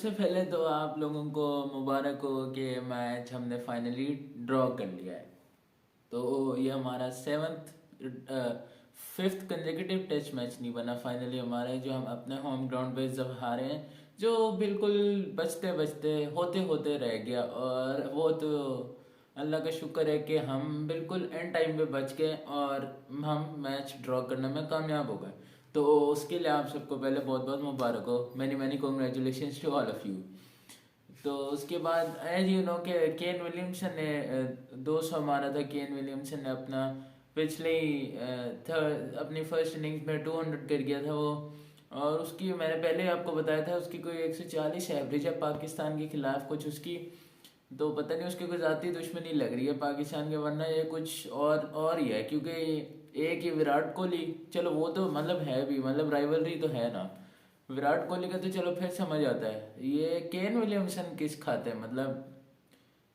सबसे पहले तो आप लोगों को मुबारक हो कि मैच हमने फाइनली ड्रॉ कर लिया है। तो ये हमारा seventh fifth consecutive test match नहीं बना फाइनली हमारा, जो हम अपने होम ग्राउंड पे जब हारे हैं, जो बिल्कुल बचते बचते होते होते रह गया। और वो तो अल्लाह का शुक्र है कि हम बिल्कुल एंड टाइम पे बच गए और हम मैच ड्रॉ करने में कामयाब हो गए। तो उसके लिए आप सबको पहले बहुत बहुत मुबारक हो, many many congratulation to all of you. तो उसके बाद एज यू नो कि केन विलियमसन ने 200 मारा था। केन विलियमसन ने अपना पिछले ही अपनी फर्स्ट इनिंग्स में 200 कर गया था वो। और उसकी मैंने पहले आपको बताया था उसकी कोई 140 एवरेज है पाकिस्तान के खिलाफ कुछ उसकी। तो पता नहीं उसकी कोई ज़ाती दुश्मनी लग रही है पाकिस्तान के, वरना ये कुछ और ही है। क्योंकि एक ही विराट कोहली, चलो वो तो मतलब है भी, मतलब राइवलरी तो है ना। विराट कोहली का तो चलो फिर समझ आता है, ये केन विलियमसन किस खाते हैं, मतलब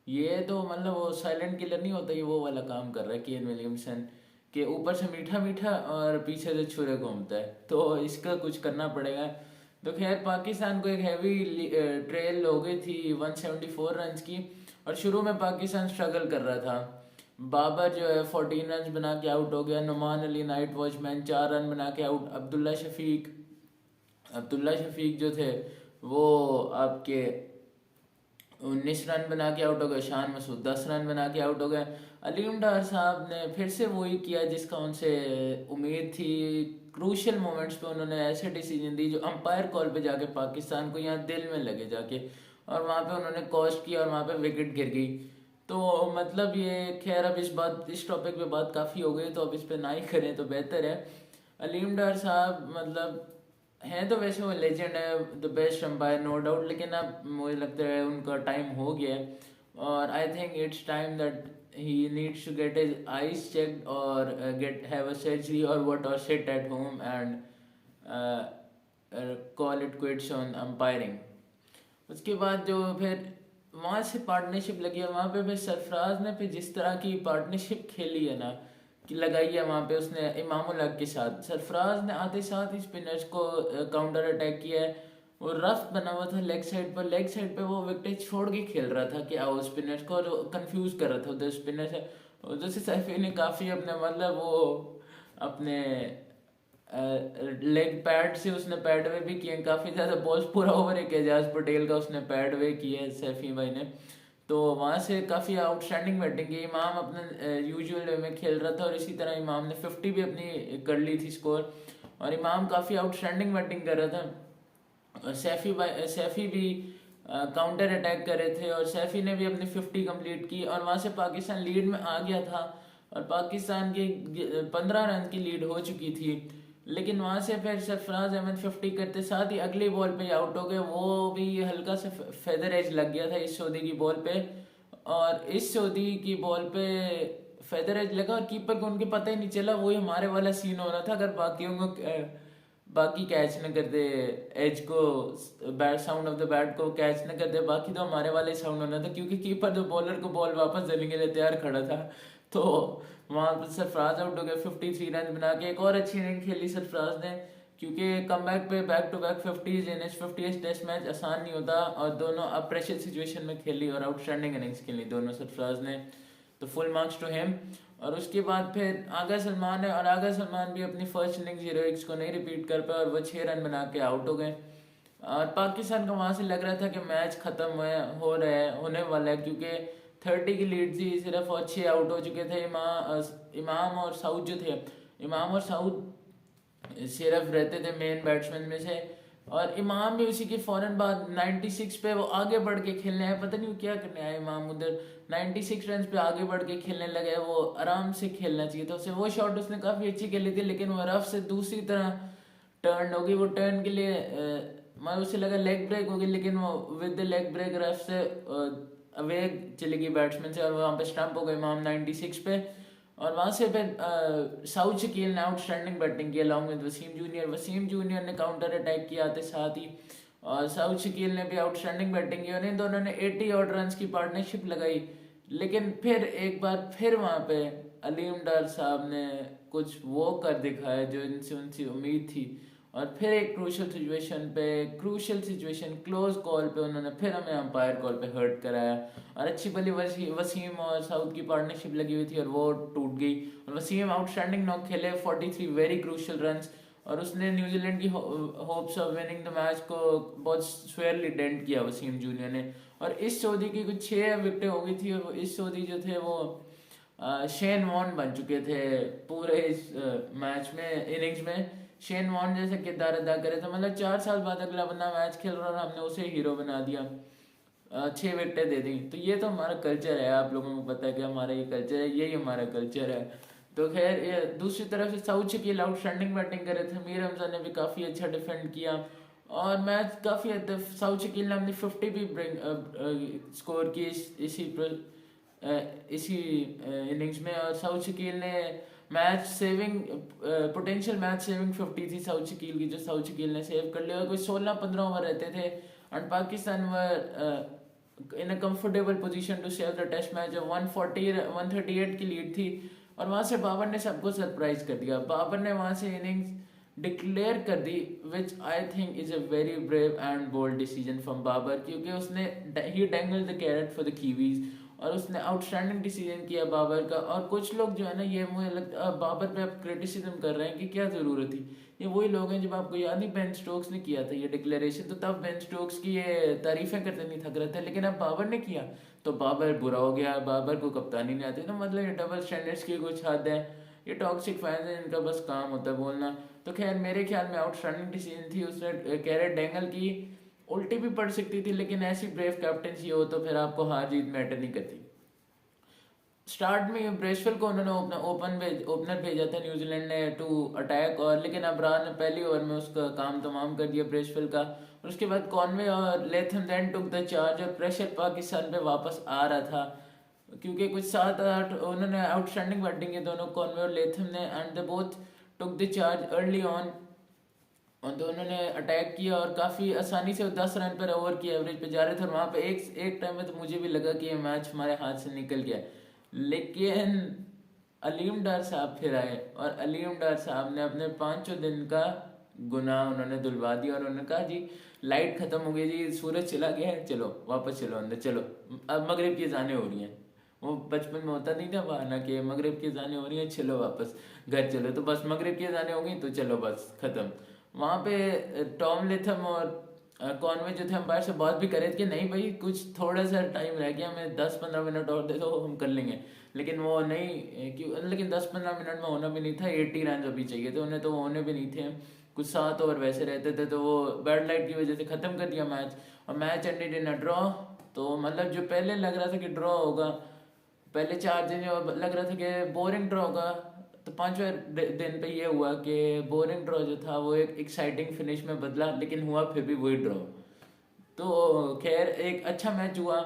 ये तो मतलब वो साइलेंट किलर नहीं होता, ये वो वाला काम कर रहा है केन विलियमसन के। ऊपर से मीठा मीठा और पीछे से छुरे घूमता है, तो इसका कुछ करना पड़ेगा। तो खैर पाकिस्तान को एक हैवी ट्रेल हो गई थी 174 रन की। और शुरू में पाकिस्तान स्ट्रगल कर रहा था। बाबर जो है 14 रन बना के आउट हो गया। Nauman Ali night watchman 4 run बना के आउट। अब्दुल्ला शफीक जो थे वो आपके 19 रन बना के आउट हो गए। शान मसूद 10 रन बना के आउट हो गए। अलीम डार साहब ने फिर से वही किया जिसका उनसे उम्मीद थी। क्रूशियल मोमेंट्स पे उन्होंने ऐसे डिसीजन दी जो अंपायर कॉल पे जाके पाकिस्तान को यहाँ दिल में लगे जाके, और वहाँ पे उन्होंने कॉस्ट किया और वहाँ पे विकेट गिर गई। तो मतलब ये खैर अब इस टॉपिक पे बात काफ़ी हो गई, तो अब इस पे ना ही करें तो बेहतर है। अलीम डार साहब मतलब हैं तो वैसे वो लेजेंड है, the best umpire no doubt, लेकिन अब मुझे लगता है उनका टाइम हो गया है। और I think it's time that he needs to get his eyes checked और गेट हैव अ सर्जरी और व्हाट, और sit at home and call it quits on umpiring. उसके बाद जो फिर वहाँ से पार्टनरशिप लगी है, वहाँ पे फिर सरफराज ने फिर जिस तरह की पार्टनरशिप खेली है ना, कि लगाई है वहाँ पे उसने इमामुल हक के साथ। सरफराज ने आते साथ ही स्पिनर्स को काउंटर अटैक किया है। वो रफ बना हुआ था लेग साइड पर, लेग साइड पे वो विकेट छोड़ के खेल रहा था कि आओ स्पिनर्स को, और कंफ्यूज कर रहा था उधर स्पिनर्स है। उधर से सैफी ने काफ़ी अपने मतलब वो अपने लेग पैड से उसने पैड वे भी किए काफ़ी ज़्यादा बॉल्स। पूरा ओवर एक एजाज पटेल का उसने पैड वे किया है सैफी भाई ने। तो वहाँ से काफ़ी आउटस्टैंडिंग बैटिंग की। इमाम अपने यूजुअल वे में खेल रहा था और इसी तरह इमाम ने 50 भी अपनी कर ली थी स्कोर। और इमाम काफ़ी आउटस्टैंडिंग बैटिंग कर रहा था। और सैफी भी काउंटर अटैक कर रहे थे, और सैफी ने भी अपनी 50 कंप्लीट की और वहाँ से पाकिस्तान लीड में आ गया था। और पाकिस्तान की 15 रन की लीड हो चुकी थी। लेकिन वहाँ से फिर सरफराज अहमद 50 करते साथ ही अगली बॉल पे आउट हो गए। वो भी हल्का सा फेदर एज लग गया था इस सऊदी की बॉल पे, और इस सऊदी की बॉल पे फेदर एज लगा और कीपर को उनके पता ही नहीं चला। वही हमारे वाला सीन हो रहा था, अगर बाकियों को बाकी कैच न करते, एज को bat sound of the bat को कैच न करते, बाकी तो हमारे वाले साउंड होना था, क्योंकि कीपर जो बॉलर को बॉल वापस देने के लिए तैयार खड़ा था। तो वहाँ पर सरफराज आउट हो गया 53 रन बना के। एक और अच्छी इनिंग खेली सरफराज ने, क्योंकि कम बैक पे back to back 50 in 50 test match आसान नहीं होता, और दोनों अब प्रेशर सिचुएशन में खेली और आउटस्टैंडिंग इनिंग्स खेली दोनों सरफराज ने। तो फुल मार्क्स टू हिम। और उसके बाद फिर आगा सलमान है, और आगा सलमान भी अपनी फर्स्ट इनिंग 0 को नहीं रिपीट कर पाए और वो 6 रन बना के आउट हो गए। और पाकिस्तान को वहाँ से लग रहा था कि मैच ख़त्म हो रहा है, होने वाला है, क्योंकि 30 की लीड थी सिर्फ, और 6 आउट हो चुके थे। इमाम और साउद जो थे, इमाम और साउद सिर्फ रहते थे मेन बैट्समैन में से। और इमाम भी उसी के फौरन बाद 96 पे वो आगे बढ़ के खेलने आए, पता नहीं वो क्या करने आए इमाम उधर। 96 रन पे आगे बढ़ के खेलने लगे, वो आराम से खेलना चाहिए था उसे। वो शॉट उसने काफ़ी अच्छी खेली थी, लेकिन वो रफ से दूसरी तरह टर्न होगी। वो टर्न के लिए मैं उसे लगा लेग ब्रेक होगी, लेकिन वो with the leg break rough से अवे चली गई बैट्समैन से, और वहाँ पे स्टंप हो गए इमाम 96 पे। और वहाँ से फिर साउथ शकील ने आउटस्टैंडिंग बैटिंग की अलॉन्ग विद वसीम जूनियर ने काउंटर अटैक किया आते साथ ही, और साउथ शकील ने भी आउटस्टैंडिंग बैटिंग की, और इन दोनों ने 80 ऑड रन की पार्टनरशिप लगाई। लेकिन फिर एक बार फिर वहाँ पे अलीम डार साहब ने कुछ वो कर दिखाया जो इनसे उनसे उम्मीद थी, और फिर एक क्रूशल सिचुएशन क्लोज कॉल पे उन्होंने फिर हमें अंपायर कॉल पे हर्ट कराया, और अच्छी भली वसीम और साउथ की पार्टनरशिप लगी हुई थी और वो टूट गई। और वसीम आउटस्टैंडिंग नॉक खेले, 43 वेरी क्रूशल रन्स, और उसने न्यूजीलैंड की hopes of winning the match को बहुत स्वेयरली डेंट किया वसीम जूनियर ने। और इस सऊदी की कुछ 6 विकेटें हो गई थी, और इस सऊदी जो थे वो शेन वॉर्न बन चुके थे पूरे इस मैच में, इनिंग्स में शेन वॉर्न जैसे किरदार अदा करे। तो मतलब 4 साल बाद अगला बंदा मैच खेल रहा और हमने उसे हीरो बना दिया, 6 विकेटें दे दी। तो ये तो हमारा कल्चर है, आप लोगों को पता है कि हमारा ये कल्चर है, यही हमारा कल्चर है। तो खैर ये दूसरी तरफ से साउथ शकील आउटस्टैंडिंग बैटिंग करे थे, मीर हमजा ने भी काफ़ी अच्छा डिफेंड किया, और मैच काफ़ी हद तक साउथ शकील ने अपनी 50 भी स्कोर की इसी इनिंग्स में। और साउथ शकील ने match saving potential match saving 50 थी साउथ शकील की, जो साउथ शकील ने सेव कर लिया। कोई 16-15 ओवर रहते थे and Pakistan were in a comfortable position to save the test match. 138 की लीड थी, और वहां से बाबर ने सबको सरप्राइज कर दिया। बाबर ने वहां से इनिंग्स डिक्लेयर कर दी, which I think is a very brave and bold decision from Babar, क्योंकि उसने ही dangle the carrot for the Kiwis, और उसने आउटस्टैंडिंग डिसीजन किया बाबर का। और कुछ लोग जो है ना, ये मुझे लगता है बाबर पे आप क्रिटिसिज्म कर रहे हैं कि क्या ज़रूरत थी। ये वही लोग हैं, जब आपको याद नहीं बेन स्टोक्स ने किया था ये डिक्लेरेशन, तो तब बेन स्टोक्स की ये तारीफें करते नहीं थक रहे थे, लेकिन अब बाबर ने किया तो बाबर बुरा हो गया, बाबर को कप्तानी नहीं आती। तो मतलब ये डबल स्टैंडर्ड्स की कुछ हद है, ये टॉक्सिक फैंस हैं, इनका बस काम होता है बोलना। तो खैर मेरे ख्याल में आउटस्टैंडिंग डिसीजन थी, उसने कैरेट डेंगल की उल्टी भी पड़ सकती थी, लेकिन ऐसी ब्रेव कैप्टनसी हो तो फिर आपको हार जीत मैटर नहीं करती। स्टार्ट में ब्रेसवेल को उन्होंने ओपनर भेजा था न्यूजीलैंड ने टू अटैक, और लेकिन अबरार ने पहली ओवर में उसका काम तमाम कर दिया ब्रेसवेल का। और उसके बाद कॉनवे और Latham then took the charge, और प्रेशर पाकिस्तान पे वापस आ रहा था, क्योंकि कुछ 7-8 उन्होंने आउटस्टैंडिंग बैटिंग की दोनों कॉनवे और लेथम ने, and they both took the charge early on, और दोनों ने अटैक किया और काफ़ी आसानी से 10 रन पर ओवर की एवरेज पे जा रहे थे। और वहाँ पे एक टाइम में तो मुझे भी लगा कि ये मैच हमारे हाथ से निकल गया, लेकिन अलीम डार साहब फिर आए, और अलीम डार साहब ने अपने 5 दिन का गुनाह उन्होंने धुलवा दिया, और उन्होंने कहा जी लाइट ख़त्म हो गई जी, सूरज चला गया है, चलो वापस चलो अंदर, चलो अब मगरिब की अज़ानें हो रही हैं। वो बचपन में होता नहीं था बहाना कि मगरिब की अज़ानें हो रही हैं, चलो वापस घर चलो, तो बस मगरिब की अज़ानें हो गई तो चलो बस ख़त्म। वहाँ पे टॉम लेथम और कॉनवे जो थे अंपायर से बात भी करे कि नहीं भाई कुछ थोड़ा सा टाइम रह गया, हमें 10-15 मिनट और दे दो, हम कर लेंगे। लेकिन वो नहीं, क्यों, लेकिन 10-15 मिनट में होना भी नहीं था, 80 रन अभी चाहिए थे उन्हें, तो वो होने भी नहीं थे। कुछ 7 ओवर वैसे रहते थे, तो वो बैड लाइट की वजह से ख़त्म कर दिया मैच, और match ended in a draw. तो मतलब जो पहले लग रहा था कि ड्रॉ होगा, पहले 4 दिन जो लग रहा था कि बोरिंग ड्रॉ होगा, तो 5वें दिन पे ये हुआ कि बोरिंग ड्रॉ जो था वो एक एक्साइटिंग फिनिश में बदला, लेकिन हुआ फिर भी वही ड्रॉ। तो खैर एक अच्छा मैच हुआ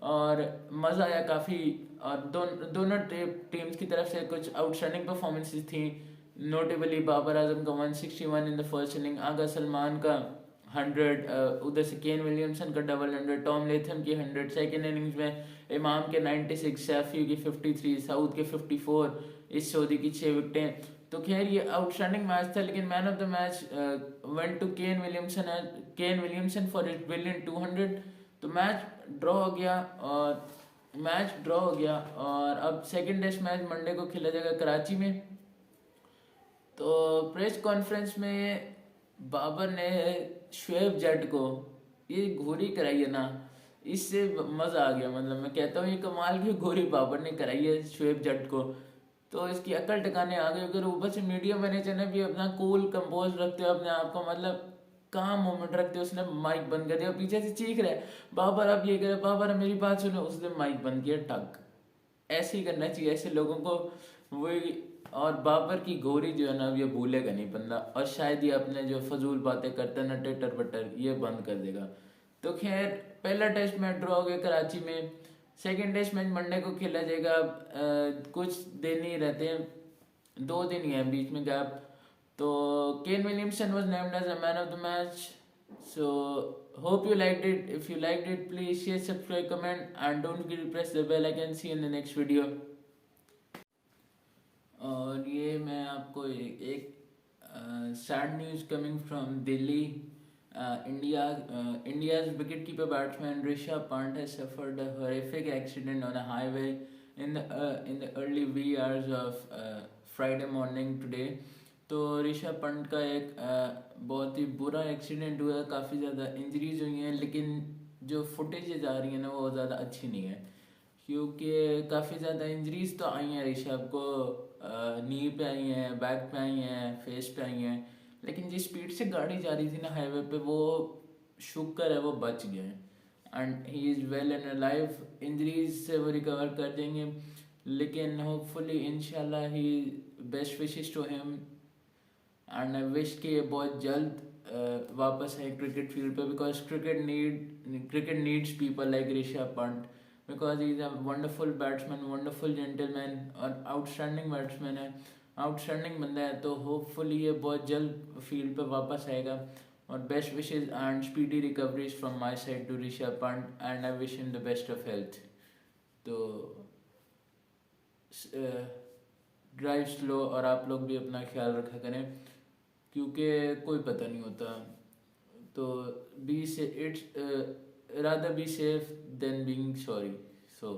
और मज़ा आया काफ़ी, और दोनों टीम्स की तरफ से कुछ आउटस्टैंडिंग परफॉर्मेंसेस थी। नोटेबली बाबर आजम का 161 इन द फर्स्ट इनिंग, आगा सलमान का 100, उधर से केन विलियमसन का डबल 100, टॉम लेथम की 100 सेकेंड इनिंग्स में, इमाम के 96, सैफी की 53, साउथ के 54, इस सऊदी की 6 विकटें। तो खैर ये आउटस्टैंडिंग मैच था, लेकिन man of the match went to Kane Williamson for it brilliant 200। तो मैच ड्रॉ हो गया, और अब सेकंड टेस्ट मैच मंडे को खेला जाएगा कराची में। तो प्रेस कॉन्फ्रेंस में बाबर ने शुएब जट को ये घोरी कराई है ना, इससे मज़ा आ गया। मतलब मैं कहता हूँ ये कमाल की घोरी बाबर ने कराई है शुएब जट को, तो इसकी अकल टिकाने आ गई। अगर ऊपर से मीडिया मैनेजर ने भी अपना कूल कंपोज रखते हो अपने आप को, मतलब काम मोमेंट रखते हो, उसने माइक बंद कर दिया, पीछे से चीख रहा है बाबर अब ये करे, बाबर मेरी बात सुनो, उसने माइक बंद किया, टक। ऐसे ही करना चाहिए ऐसे लोगों को, वही। और बाबर की गोरी जो है ना, ये भूलेगा नहीं बंदा, और शायद ये अपने जो फजूल बातें करते हैं ना, टेटर बटर, ये बंद कर देगा। तो खैर पहला टेस्ट मैच ड्रॉ हो गया कराची में, सेकेंड टेस्ट मैच मंडे को खेला जाएगा। कुछ दिन ही रहते हैं, 2 दिन ही है बीच में गैप। तो Kane Williamson was named as a man of the match. So hope you liked it. If you liked it, please share, subscribe, comment, and don't forget to press the bell icon. See you in the next video. और ये मैं आपको एक Sad news coming from Delhi. India's wicketkeeper batsman Rishabh Pant has suffered a horrific accident on a highway in the early wee hours of Friday morning today. तो ऋषभ पंत का एक बहुत ही बुरा एक्सीडेंट हुआ है, काफ़ी ज़्यादा इंजरीज हुई हैं, लेकिन जो फुटेजेज आ रही हैं ना वो ज़्यादा अच्छी नहीं है, क्योंकि काफ़ी ज़्यादा इंजरीज तो आई हैं ऋषभ को, नी पे आई हैं, बैक पे आई हैं, फेस पे आई हैं, लेकिन जिस स्पीड से गाड़ी जा रही थी ना हाईवे पे, वो शुक्र है वो बच गए and he is well and alive. Injuries से वो रिकवर कर देंगे, लेकिन होपफुली इंशाल्लाह he, best wishes to him and I wish कि ये बहुत जल्द वापस आए क्रिकेट फील्ड पे, because cricket needs people like Rishabh Pant, because he is a wonderful batsman, wonderful gentleman और आउटस्टैंडिंग बैट्समैन है, आउटस्टैंडिंग बंदा है। तो होपफुली ये बहुत जल्द फील्ड पे वापस आएगा, और best wishes and speedy recoveries from my side to Rishabh Pant and I wish him the best of health. तो ड्राइव स्लो और आप लोग भी अपना ख्याल रखा करें, क्योंकि कोई पता नहीं होता। तो बी से it's rather be safe than being sorry. So